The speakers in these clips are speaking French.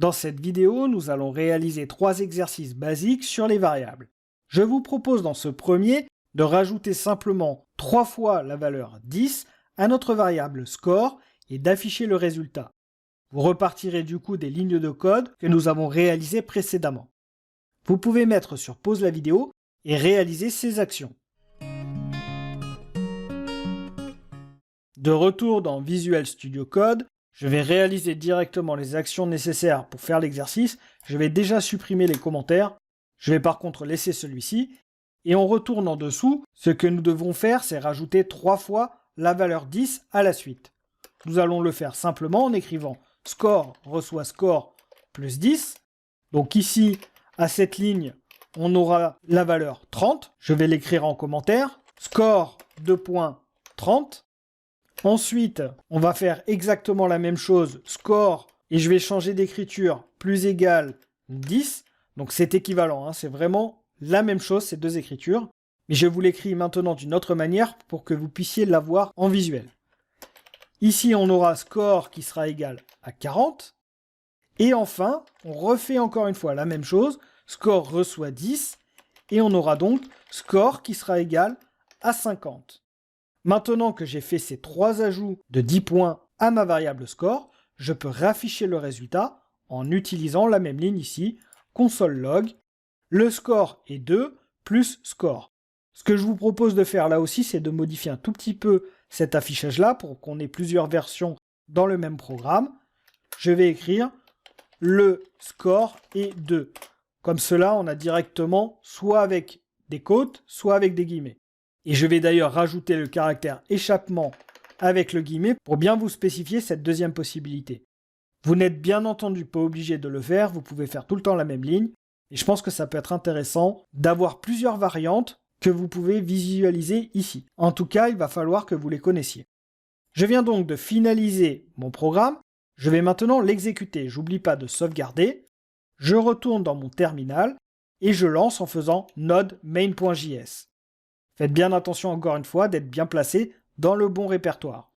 Dans cette vidéo, nous allons réaliser 3 exercices basiques sur les variables. Je vous propose dans ce premier de rajouter simplement 3 fois la valeur 10 à notre variable score et d'afficher le résultat. Vous repartirez du coup des lignes de code que nous avons réalisées précédemment. Vous pouvez mettre sur pause la vidéo et réaliser ces actions. De retour dans Visual Studio Code, je vais réaliser directement les actions nécessaires pour faire l'exercice. Je vais déjà supprimer les commentaires. Je vais par contre laisser celui-ci. Et on retourne en dessous. Ce que nous devons faire, c'est rajouter 3 fois la valeur 10 à la suite. Nous allons le faire simplement en écrivant score reçoit score plus 10. Donc ici, à cette ligne, on aura la valeur 30. Je vais l'écrire en commentaire. Score 2.30. Ensuite, on va faire exactement la même chose, score, et je vais changer d'écriture, plus égal 10. Donc c'est équivalent, hein, c'est vraiment la même chose, ces deux écritures. Mais je vous l'écris maintenant d'une autre manière pour que vous puissiez l'avoir en visuel. Ici, on aura score qui sera égal à 40. Et enfin, on refait encore une fois la même chose, score reçoit 10. Et on aura donc score qui sera égal à 50. Maintenant que j'ai fait ces 3 ajouts de 10 points à ma variable score, je peux réafficher le résultat en utilisant la même ligne ici, console log, le score est 2 plus score. Ce que je vous propose de faire là aussi, c'est de modifier un tout petit peu cet affichage-là pour qu'on ait plusieurs versions dans le même programme. Je vais écrire le score est 2. Comme cela, on a directement soit avec des côtes, soit avec des guillemets. Et je vais d'ailleurs rajouter le caractère échappement avec le guillemet pour bien vous spécifier cette deuxième possibilité. Vous n'êtes bien entendu pas obligé de le faire, vous pouvez faire tout le temps la même ligne. Et je pense que ça peut être intéressant d'avoir plusieurs variantes que vous pouvez visualiser ici. En tout cas, il va falloir que vous les connaissiez. Je viens donc de finaliser mon programme. Je vais maintenant l'exécuter. J'oublie pas de sauvegarder. Je retourne dans mon terminal et je lance en faisant node main.js. Faites bien attention encore une fois d'être bien placé dans le bon répertoire.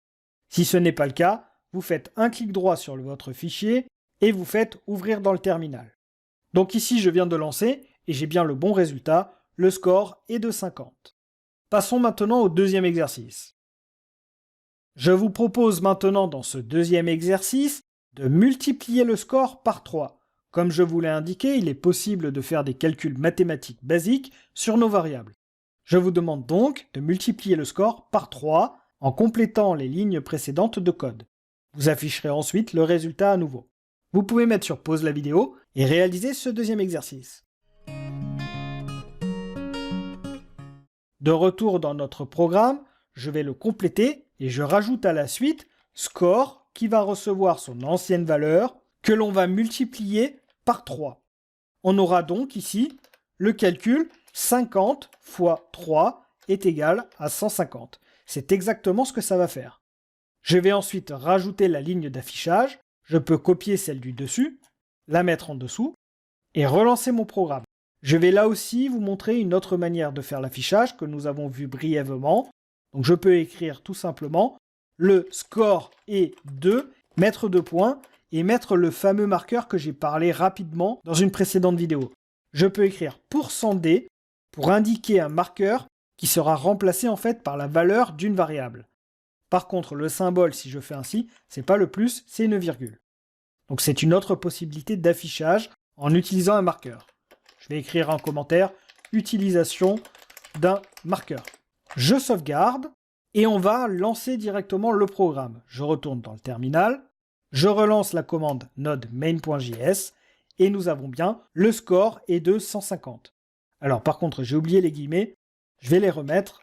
Si ce n'est pas le cas, vous faites un clic droit sur votre fichier et vous faites ouvrir dans le terminal. Donc ici je viens de lancer et j'ai bien le bon résultat, le score est de 50. Passons maintenant au deuxième exercice. Je vous propose maintenant dans ce deuxième exercice de multiplier le score par 3. Comme je vous l'ai indiqué, il est possible de faire des calculs mathématiques basiques sur nos variables. Je vous demande donc de multiplier le score par 3 en complétant les lignes précédentes de code. Vous afficherez ensuite le résultat à nouveau. Vous pouvez mettre sur pause la vidéo et réaliser ce deuxième exercice. De retour dans notre programme, je vais le compléter et je rajoute à la suite score qui va recevoir son ancienne valeur que l'on va multiplier par 3. On aura donc ici le calcul 50 fois 3 est égal à 150. C'est exactement ce que ça va faire. Je vais ensuite rajouter la ligne d'affichage. Je peux copier celle du dessus, la mettre en dessous et relancer mon programme. Je vais là aussi vous montrer une autre manière de faire l'affichage que nous avons vu brièvement. Donc je peux écrire tout simplement le score est 2, mettre 2 points et mettre le fameux marqueur que j'ai parlé rapidement dans une précédente vidéo. Je peux écrire %d pour indiquer un marqueur qui sera remplacé en fait par la valeur d'une variable. Par contre, le symbole, si je fais ainsi, c'est pas le plus, c'est une virgule. Donc c'est une autre possibilité d'affichage en utilisant un marqueur. Je vais écrire en commentaire utilisation d'un marqueur. Je sauvegarde et on va lancer directement le programme. Je retourne dans le terminal, je relance la commande node main.js et nous avons bien le score est de 150. Alors par contre, j'ai oublié les guillemets, je vais les remettre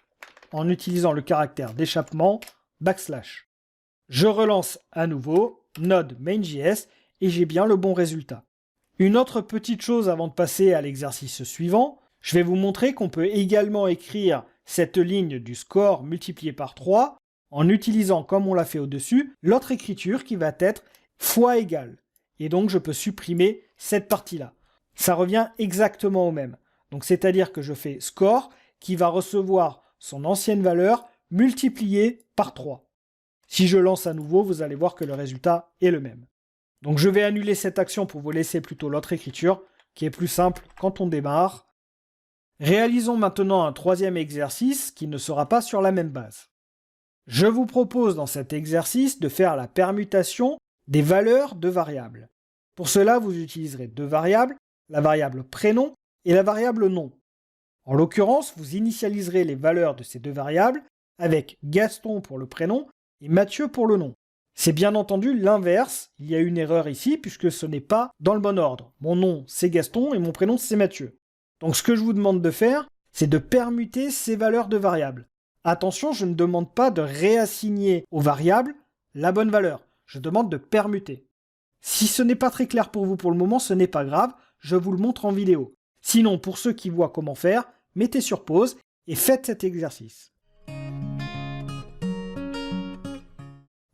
en utilisant le caractère d'échappement \. Je relance à nouveau node main.js et j'ai bien le bon résultat. Une autre petite chose avant de passer à l'exercice suivant, je vais vous montrer qu'on peut également écrire cette ligne du score multiplié par 3 en utilisant, comme on l'a fait au-dessus, l'autre écriture qui va être fois égal. Et donc je peux supprimer cette partie-là. Ça revient exactement au même. Donc c'est-à-dire que je fais score qui va recevoir son ancienne valeur multipliée par 3. Si je lance à nouveau, vous allez voir que le résultat est le même. Donc je vais annuler cette action pour vous laisser plutôt l'autre écriture, qui est plus simple quand on démarre. Réalisons maintenant un troisième exercice qui ne sera pas sur la même base. Je vous propose dans cet exercice de faire la permutation des valeurs de variables. Pour cela, vous utiliserez deux variables, la variable prénom et la variable nom. En l'occurrence, vous initialiserez les valeurs de ces deux variables avec Gaston pour le prénom et Mathieu pour le nom. C'est bien entendu l'inverse, il y a une erreur ici puisque ce n'est pas dans le bon ordre. Mon nom c'est Gaston et mon prénom c'est Mathieu. Donc ce que je vous demande de faire, c'est de permuter ces valeurs de variables. Attention, je ne demande pas de réassigner aux variables la bonne valeur, je demande de permuter. Si ce n'est pas très clair pour vous pour le moment, ce n'est pas grave, je vous le montre en vidéo. Sinon, pour ceux qui voient comment faire, mettez sur pause et faites cet exercice.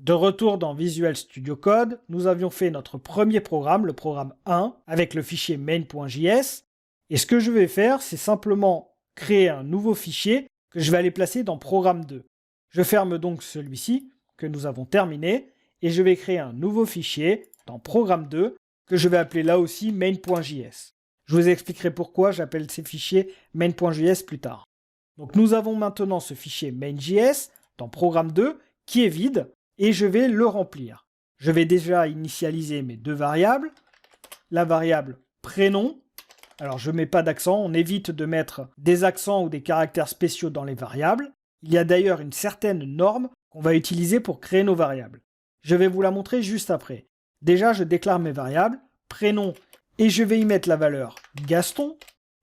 De retour dans Visual Studio Code, nous avions fait notre premier programme, le programme 1, avec le fichier main.js. Et ce que je vais faire, c'est simplement créer un nouveau fichier que je vais aller placer dans programme 2. Je ferme donc celui-ci, que nous avons terminé, et je vais créer un nouveau fichier dans programme 2, que je vais appeler là aussi main.js. Je vous expliquerai pourquoi j'appelle ces fichiers main.js plus tard. Donc nous avons maintenant ce fichier main.js dans programme 2, qui est vide, et je vais le remplir. Je vais déjà initialiser mes deux variables. La variable prénom, alors je ne mets pas d'accent, on évite de mettre des accents ou des caractères spéciaux dans les variables. Il y a d'ailleurs une certaine norme qu'on va utiliser pour créer nos variables. Je vais vous la montrer juste après. Déjà, je déclare mes variables, prénom, et je vais y mettre la valeur Gaston.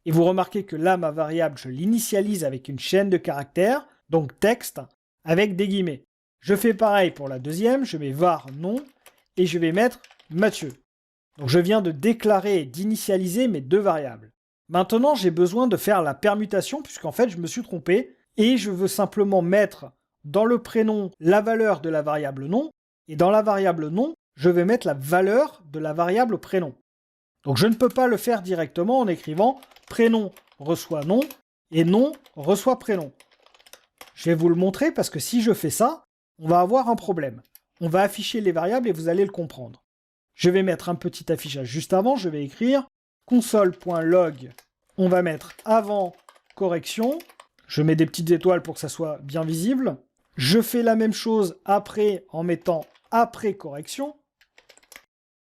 Et vous remarquez que là, ma variable, je l'initialise avec une chaîne de caractères, donc texte, avec des guillemets. Je fais pareil pour la deuxième, je mets var nom et je vais mettre Mathieu. Donc je viens de déclarer et d'initialiser mes deux variables. Maintenant, j'ai besoin de faire la permutation puisqu'en fait, je me suis trompé et je veux simplement mettre dans le prénom la valeur de la variable nom et dans la variable nom, je vais mettre la valeur de la variable prénom. Donc je ne peux pas le faire directement en écrivant prénom reçoit nom et nom reçoit prénom. Je vais vous le montrer parce que si je fais ça, on va avoir un problème. On va afficher les variables et vous allez le comprendre. Je vais mettre un petit affichage juste avant, je vais écrire console.log, on va mettre avant correction, je mets des petites étoiles pour que ça soit bien visible. Je fais la même chose après en mettant après correction.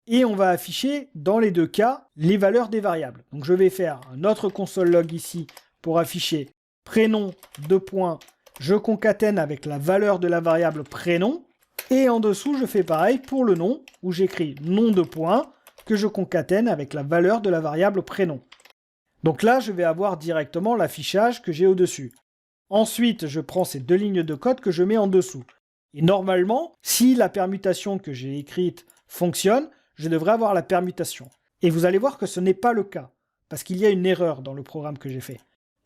Et on va afficher dans les deux cas les valeurs des variables. Donc je vais faire un autre console log ici pour afficher prénom, deux points, je concatène avec la valeur de la variable prénom. Et en dessous, je fais pareil pour le nom, où j'écris nom de point, que je concatène avec la valeur de la variable prénom. Donc là, je vais avoir directement l'affichage que j'ai au-dessus. Ensuite, je prends ces deux lignes de code que je mets en dessous. Et normalement, si la permutation que j'ai écrite fonctionne, je devrais avoir la permutation. Et vous allez voir que ce n'est pas le cas, parce qu'il y a une erreur dans le programme que j'ai fait.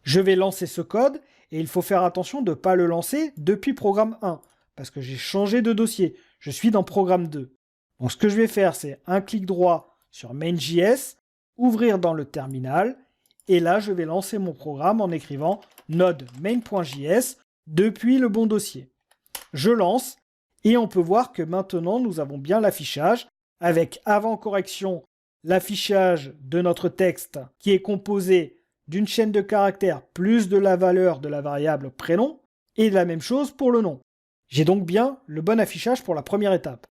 Je vais lancer ce code, et il faut faire attention de ne pas le lancer depuis programme 1, parce que j'ai changé de dossier, je suis dans programme 2. Donc ce que je vais faire, c'est un clic droit sur main.js, ouvrir dans le terminal, et là je vais lancer mon programme en écrivant node main.js depuis le bon dossier. Je lance, et on peut voir que maintenant nous avons bien l'affichage, avec avant correction l'affichage de notre texte qui est composé d'une chaîne de caractères plus de la valeur de la variable prénom, et la même chose pour le nom. J'ai donc bien le bon affichage pour la première étape.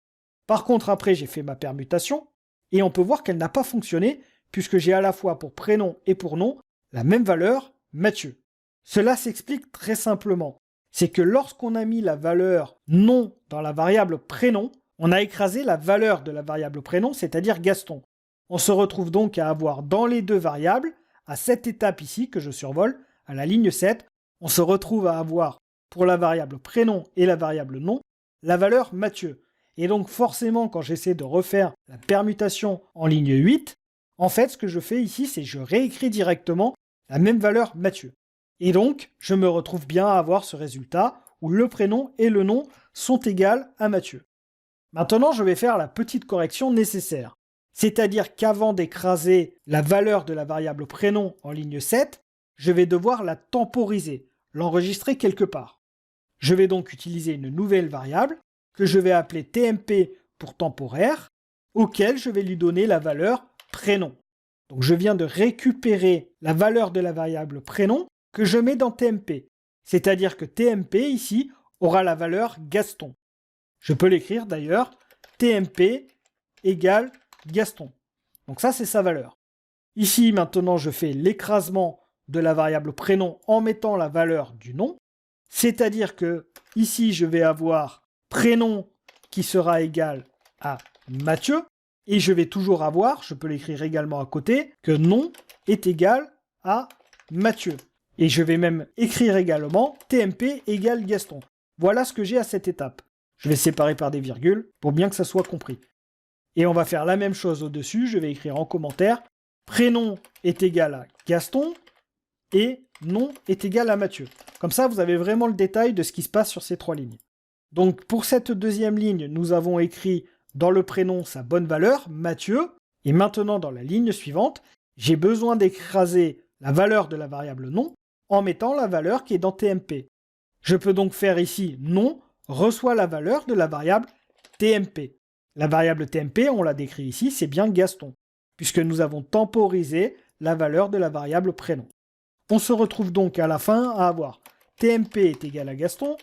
Par contre, après, j'ai fait ma permutation, et on peut voir qu'elle n'a pas fonctionné, puisque j'ai à la fois pour prénom et pour nom la même valeur, Mathieu. Cela s'explique très simplement. C'est que lorsqu'on a mis la valeur nom dans la variable prénom, on a écrasé la valeur de la variable prénom, c'est-à-dire Gaston. On se retrouve donc à avoir dans les deux variables, à cette étape ici que je survole, à la ligne 7, on se retrouve à avoir pour la variable prénom et la variable nom, la valeur Mathieu. Et donc forcément, quand j'essaie de refaire la permutation en ligne 8, en fait, ce que je fais ici, c'est que je réécris directement la même valeur Mathieu. Et donc, je me retrouve bien à avoir ce résultat où le prénom et le nom sont égaux à Mathieu. Maintenant, je vais faire la petite correction nécessaire. C'est-à-dire qu'avant d'écraser la valeur de la variable prénom en ligne 7, je vais devoir la temporiser, l'enregistrer quelque part. Je vais donc utiliser une nouvelle variable que je vais appeler tmp pour temporaire, auquel je vais lui donner la valeur prénom. Donc je viens de récupérer la valeur de la variable prénom que je mets dans TMP. C'est-à-dire que TMP ici aura la valeur Gaston. Je peux l'écrire d'ailleurs, TMP égale Gaston. Donc ça c'est sa valeur. Ici maintenant je fais l'écrasement de la variable prénom en mettant la valeur du nom. C'est-à-dire que ici je vais avoir prénom qui sera égal à Mathieu. Et je vais toujours avoir, je peux l'écrire également à côté, que nom est égal à Mathieu. Et je vais même écrire également TMP égale Gaston. Voilà ce que j'ai à cette étape. Je vais séparer par des virgules pour bien que ça soit compris. Et on va faire la même chose au-dessus. Je vais écrire en commentaire prénom est égal à Gaston et nom est égal à Mathieu. Comme ça, vous avez vraiment le détail de ce qui se passe sur ces 3 lignes. Donc pour cette deuxième ligne, nous avons écrit dans le prénom sa bonne valeur, Mathieu. Et maintenant, dans la ligne suivante, j'ai besoin d'écraser la valeur de la variable nom en mettant la valeur qui est dans TMP. Je peux donc faire ici nom reçoit la valeur de la variable TMP. La variable TMP, on l'a décrit ici, c'est bien Gaston, puisque nous avons temporisé la valeur de la variable prénom. On se retrouve donc à la fin à avoir TMP est égal à Gaston,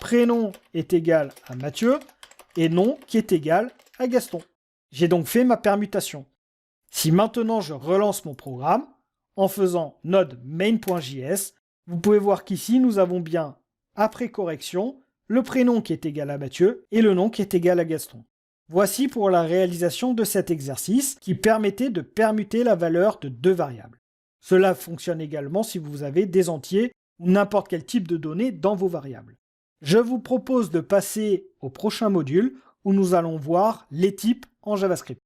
prénom est égal à Mathieu, et nom qui est égal à Gaston. J'ai donc fait ma permutation. Si maintenant je relance mon programme, en faisant node main.js, vous pouvez voir qu'ici nous avons bien, après correction, le prénom qui est égal à Mathieu et le nom qui est égal à Gaston. Voici pour la réalisation de cet exercice qui permettait de permuter la valeur de 2 variables. Cela fonctionne également si vous avez des entiers ou n'importe quel type de données dans vos variables. Je vous propose de passer au prochain module où nous allons voir les types en JavaScript.